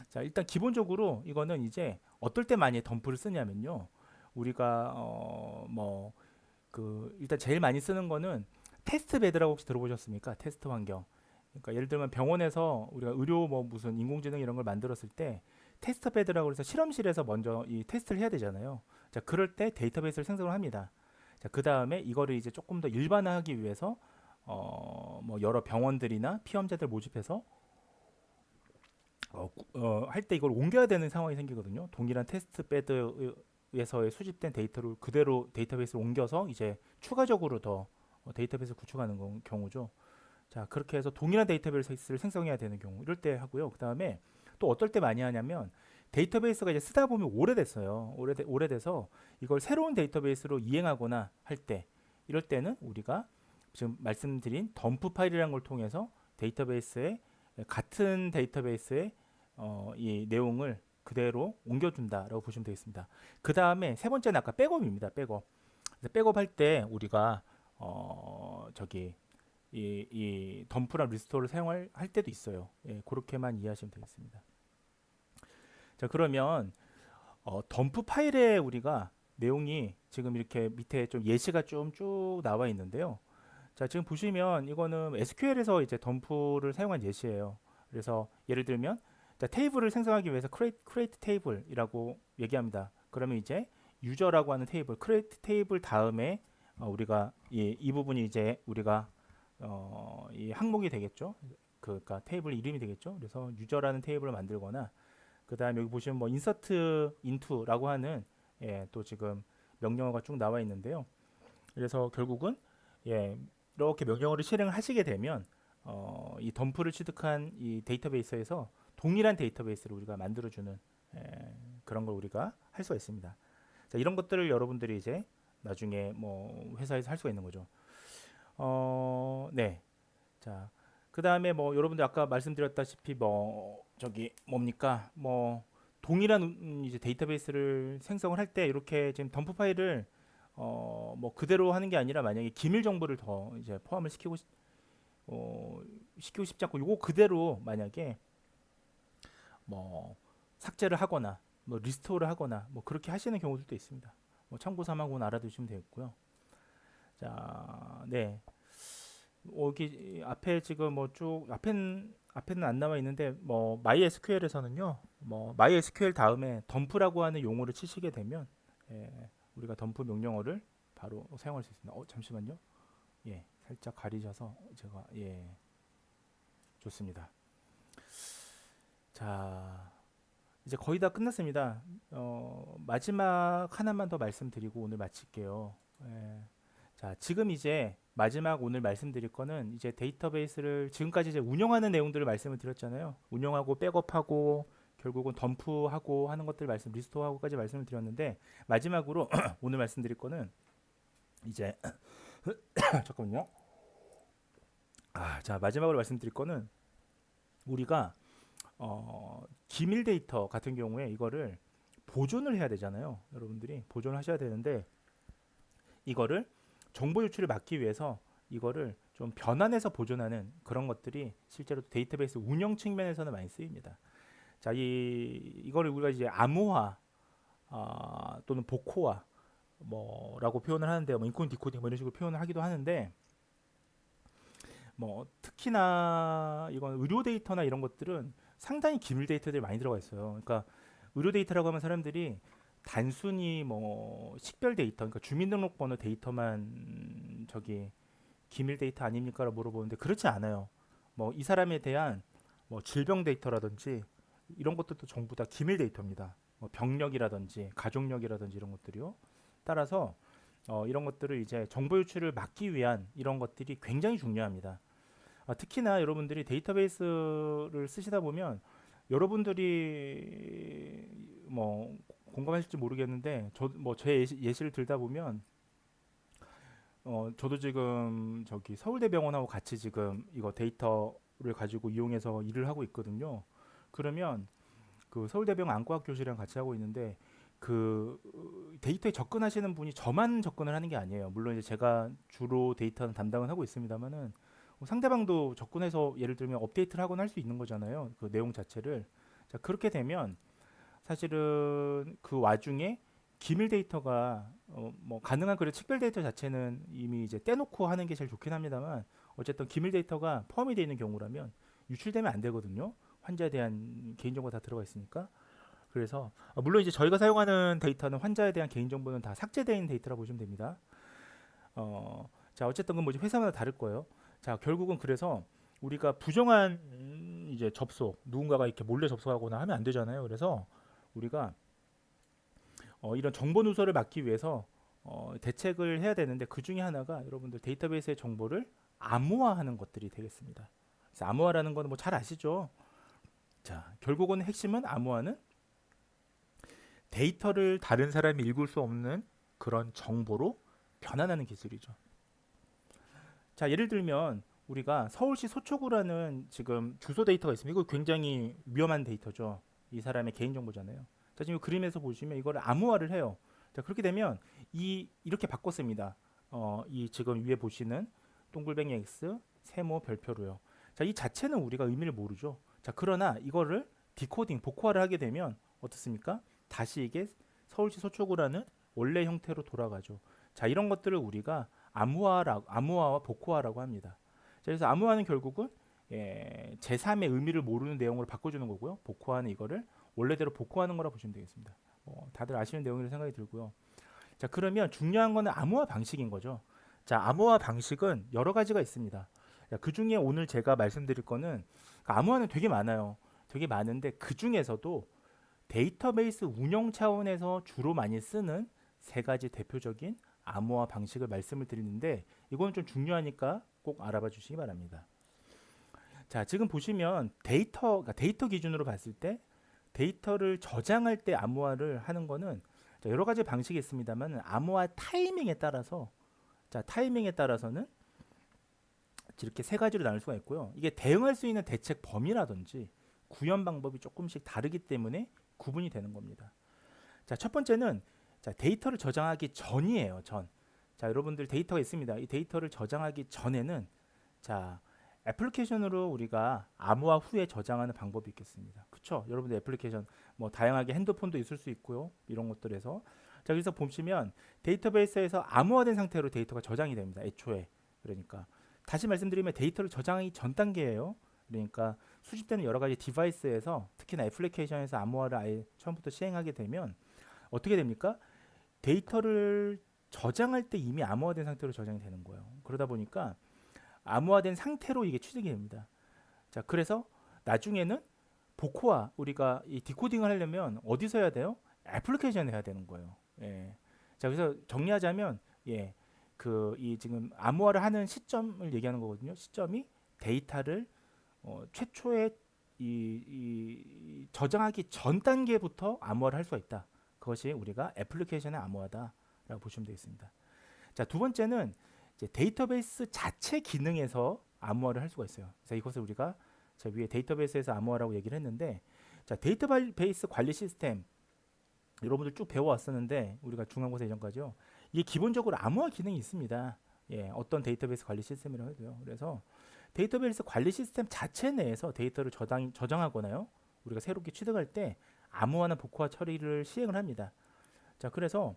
자, 일단 기본적으로 이거는 이제 어떨 때 많이 덤프를 쓰냐면요. 우리가 뭐 그 일단 제일 많이 쓰는 거는 테스트 베드라고 혹시 들어보셨습니까? 테스트 환경. 그러니까 예를 들면 병원에서 우리가 의료 뭐 무슨 인공지능 이런 걸 만들었을 때 테스트 베드라고 해서 실험실에서 먼저 이 테스트를 해야 되잖아요. 자, 그럴 때 데이터베이스를 생성을 합니다. 자, 그 다음에 이거를 이제 조금 더 일반화하기 위해서 뭐 여러 병원들이나 피험자들 모집해서 할 때 이걸 옮겨야 되는 상황이 생기거든요. 동일한 테스트 베드에서의 수집된 데이터를 그대로 데이터베이스로 옮겨서 이제 추가적으로 더 데이터베이스를 구축하는 경우죠. 자, 그렇게 해서 동일한 데이터베이스를 생성해야 되는 경우 이럴 때 하고요. 그 다음에 또 어떨 때 많이 하냐면 데이터베이스가 이제 쓰다 보면 오래됐어요. 오래돼서 이걸 새로운 데이터베이스로 이행하거나 할 때 이럴 때는 우리가 지금 말씀드린 덤프 파일이라는 걸 통해서 데이터베이스에 같은 데이터베이스에 이 내용을 그대로 옮겨준다라고 보시면 되겠습니다. 그 다음에 세 번째는 아까 백업입니다. 백업. 백업할 때 우리가 저기 이 덤프랑 리스토어를 사용할 때도 있어요. 예, 그렇게만 이해하시면 되겠습니다. 자, 그러면 덤프 파일에 우리가 내용이 지금 이렇게 밑에 좀 예시가 좀 쭉 나와 있는데요. 자, 지금 보시면 이거는 SQL에서 이제 덤프를 사용한 예시예요. 그래서 예를 들면 자, 테이블을 생성하기 위해서 create table이라고 얘기합니다. 그러면 이제 유저라고 하는 테이블, create 테이블 다음에 우리가 이 부분이 이제 우리가 이 항목이 되겠죠. 그러니까 테이블 이름이 되겠죠. 그래서 유저라는 테이블을 만들거나 그 다음에 여기 보시면 뭐 insert into라고 하는 또 지금 명령어가 쭉 나와 있는데요. 그래서 결국은 이렇게 명령어를 실행을 하시게 되면 이 덤프를 취득한 이 데이터베이스에서 동일한 데이터베이스를 우리가 만들어주는 그런 걸 우리가 할 수가 있습니다. 자, 이런 것들을 여러분들이 이제 나중에 뭐 회사에서 할 수가 있는 거죠. 네. 자, 그 다음에 뭐 여러분들 아까 말씀드렸다시피 뭐 저기 뭡니까? 뭐 동일한 이제 데이터베이스를 생성을 할 때 이렇게 지금 덤프 파일을 뭐 그대로 하는 게 아니라 만약에 기밀 정보를 더 이제 포함을 시키고 싶지 않고 요거 그대로 만약에 뭐 삭제를 하거나 뭐 리스토어를 하거나 뭐 그렇게 하시는 경우들도 있습니다. 뭐 참고 삼아고는 알아두시면 되겠고요. 자, 네. 여기 앞에 지금 뭐 쭉 앞에는 안 나와 있는데 뭐 MySQL에서는요. 뭐 MySQL 다음에 덤프라고 하는 용어를 치시게 되면 우리가 덤프 명령어를 바로 사용할 수 있습니다. 잠시만요. 예, 살짝 가리셔서 제가 좋습니다. 자, 이제 거의 다 끝났습니다. 마지막 하나만 더 말씀드리고 오늘 마칠게요. 자, 지금 이제 마지막 오늘 말씀드릴 거는 이제 데이터베이스를 지금까지 이제 운영하는 내용들을 말씀을 드렸잖아요. 운영하고 백업하고 결국은 덤프하고 하는 것들 말씀 리스토어하고까지 말씀을 드렸는데 마지막으로 오늘 말씀드릴 거는 이제 잠깐만요. 자 마지막으로 말씀드릴 거는 우리가 기밀 데이터 같은 경우에 이거를 보존을 해야 되잖아요. 여러분들이 보존을 하셔야 되는데 이거를 정보 유출을 막기 위해서 이거를 좀 변환해서 보존하는 그런 것들이 실제로 데이터베이스 운영 측면에서는 많이 쓰입니다. 자, 이거를 우리가 이제 암호화 또는 복호화 뭐라고 표현을 하는데 뭐 인코딩 디코딩 뭐 이런 식으로 표현을 하기도 하는데 뭐 특히나 이건 의료 데이터나 이런 것들은 상당히 기밀 데이터들이 많이 들어가 있어요. 그러니까 의료 데이터라고 하면 사람들이 단순히 뭐 식별 데이터, 그러니까 주민등록번호 데이터만 저기 기밀 데이터 아닙니까라고 물어보는데 그렇지 않아요. 뭐 이 사람에 대한 뭐 질병 데이터라든지 이런 것들도 전부 다 기밀 데이터입니다. 뭐 병력이라든지 가족력이라든지 이런 것들이요. 따라서 이런 것들을 이제 정보 유출을 막기 위한 이런 것들이 굉장히 중요합니다. 특히나 여러분들이 데이터베이스를 쓰시다 보면 여러분들이 뭐 공감하실지 모르겠는데 제 예시를 들다 보면 저도 지금 저기 서울대병원하고 같이 지금 이거 데이터를 가지고 이용해서 일을 하고 있거든요. 그러면 그 서울대병원 안과학 교실이랑 같이 하고 있는데 그 데이터에 접근하시는 분이 저만 접근을 하는 게 아니에요. 물론 이제 제가 주로 데이터는 담당을 하고 있습니다만은 상대방도 접근해서 예를 들면 업데이트를 하거나 할 수 있는 거잖아요. 그 내용 자체를. 자, 그렇게 되면 사실은 그 와중에 기밀 데이터가 뭐 가능한 그런 식별 데이터 자체는 이미 이제 떼놓고 하는 게 제일 좋긴 합니다만 어쨌든 기밀 데이터가 포함이 되어 있는 경우라면 유출되면 안 되거든요. 환자에 대한 개인정보 다 들어가 있으니까. 그래서 물론 이제 저희가 사용하는 데이터는 환자에 대한 개인정보는 다 삭제된 데이터라고 보시면 됩니다. 자 어쨌든 그 뭐지 회사마다 다를 거예요. 자 결국은 그래서 우리가 부정한 이제 접속 누군가가 이렇게 몰래 접속하거나 하면 안 되잖아요. 그래서 우리가 이런 정보 누설을 막기 위해서 대책을 해야 되는데 그 중에 하나가 여러분들 데이터베이스의 정보를 암호화하는 것들이 되겠습니다. 그래서 암호화라는 거는 뭐 잘 아시죠? 자 결국은 핵심은 암호화는 데이터를 다른 사람이 읽을 수 없는 그런 정보로 변환하는 기술이죠. 자 예를 들면 우리가 서울시 서초구라는 지금 주소 데이터가 있습니다. 이거 굉장히 위험한 데이터죠. 이 사람의 개인정보잖아요. 자 지금 그림에서 보시면 이거를 암호화를 해요. 자 그렇게 되면 이렇게 바꿨습니다. 이 지금 위에 보시는 동글뱅이 X 세모 별표로요. 자 이 자체는 우리가 의미를 모르죠. 자 그러나 이거를 디코딩 복호화를 하게 되면 어떻습니까? 다시 이게 서울시 서초구라는 원래 형태로 돌아가죠. 자 이런 것들을 우리가 암호화와 복호화라고 합니다. 자, 그래서 암호화는 결국은 제3의 의미를 모르는 내용으로 바꿔주는 거고요. 복호화는 이거를 원래대로 복호하는 거라 보시면 되겠습니다. 다들 아시는 내용이라고 생각이 들고요. 자 그러면 중요한 거는 암호화 방식인 거죠. 자 암호화 방식은 여러 가지가 있습니다. 그 중에 오늘 제가 말씀드릴 거는 암호화는 되게 많아요. 되게 많은데 그 중에서도 데이터베이스 운영 차원에서 주로 많이 쓰는 세 가지 대표적인 암호화 방식을 말씀을 드리는데 이건 좀 중요하니까 꼭 알아봐 주시기 바랍니다. 자 지금 보시면 데이터 기준으로 봤을 때 데이터를 저장할 때 암호화를 하는 거는 여러 가지 방식이 있습니다만 암호화 타이밍에 따라서는 이렇게 세 가지로 나눌 수가 있고요. 이게 대응할 수 있는 대책 범위라든지 구현 방법이 조금씩 다르기 때문에 구분이 되는 겁니다. 자, 첫 번째는 데이터를 저장하기 전이에요. 자, 여러분들 데이터가 있습니다. 이 데이터를 저장하기 전에는 애플리케이션으로 우리가 암호화 후에 저장하는 방법이 있겠습니다. 그렇죠? 여러분들 애플리케이션 뭐 다양하게 핸드폰도 있을 수 있고요. 이런 것들에서 자, 그래서 보시면 데이터베이스에서 암호화된 상태로 데이터가 저장이 됩니다. 애초에. 그러니까 다시 말씀드리면 데이터를 저장하기 전 단계예요. 그러니까 수집되는 여러 가지 디바이스에서 특히나 애플리케이션에서 암호화를 아예 처음부터 시행하게 되면 어떻게 됩니까? 데이터를 저장할 때 이미 암호화된 상태로 저장이 되는 거예요. 그러다 보니까 암호화된 상태로 이게 취득이 됩니다. 자, 그래서 나중에는 복호화 우리가 이 디코딩을 하려면 어디서 해야 돼요? 애플리케이션에 해야 되는 거예요. 자, 그래서 정리하자면 그 이 지금 암호화를 하는 시점을 얘기하는 거거든요. 시점이 데이터를 최초에 이 저장하기 전 단계부터 암호화를 할 수가 있다. 그것이 우리가 애플리케이션의 암호화다라고 보시면 되겠습니다. 자, 두 번째는 이제 데이터베이스 자체 기능에서 암호화를 할 수가 있어요. 그래서 이것을 우리가 자 위에 데이터베이스에서 암호화라고 얘기를 했는데, 자 데이터베이스 관리 시스템 여러분들 쭉 배워왔었는데 우리가 중간고사 이전까지요. 이게 기본적으로 암호화 기능이 있습니다. 예, 어떤 데이터베이스 관리 시스템이라고 해도요. 그래서 데이터베이스 관리 시스템 자체 내에서 데이터를 저장하거나요. 우리가 새롭게 취득할 때 암호화나 복호화 처리를 시행을 합니다. 자, 그래서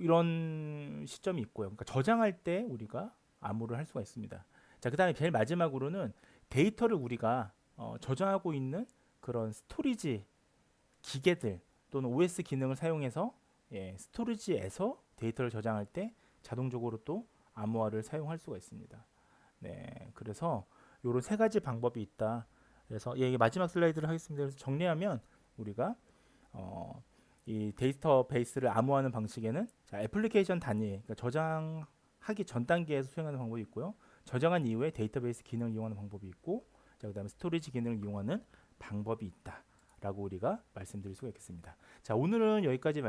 이런 시점이 있고요. 그러니까 저장할 때 우리가 암호를 할 수가 있습니다. 자, 그다음에 제일 마지막으로는 데이터를 우리가 저장하고 있는 그런 스토리지 기계들 또는 OS 기능을 사용해서 스토리지에서 데이터를 저장할 때 자동적으로 또 암호화를 사용할 수가 있습니다. 네, 그래서 이런 세 가지 방법이 있다. 그래서 이게 마지막 슬라이드를 하겠습니다. 그래서 정리하면 우리가 이 데이터베이스를 암호화하는 방식에는 자, 애플리케이션 단위, 그러니까 저장하기 전 단계에서 수행하는 방법이 있고요. 저장한 이후에 데이터베이스 기능을 이용하는 방법이 있고, 자, 그다음에 스토리지 기능을 이용하는 방법이 있다라고 우리가 말씀드릴 수가 있겠습니다. 자, 오늘은 여기까지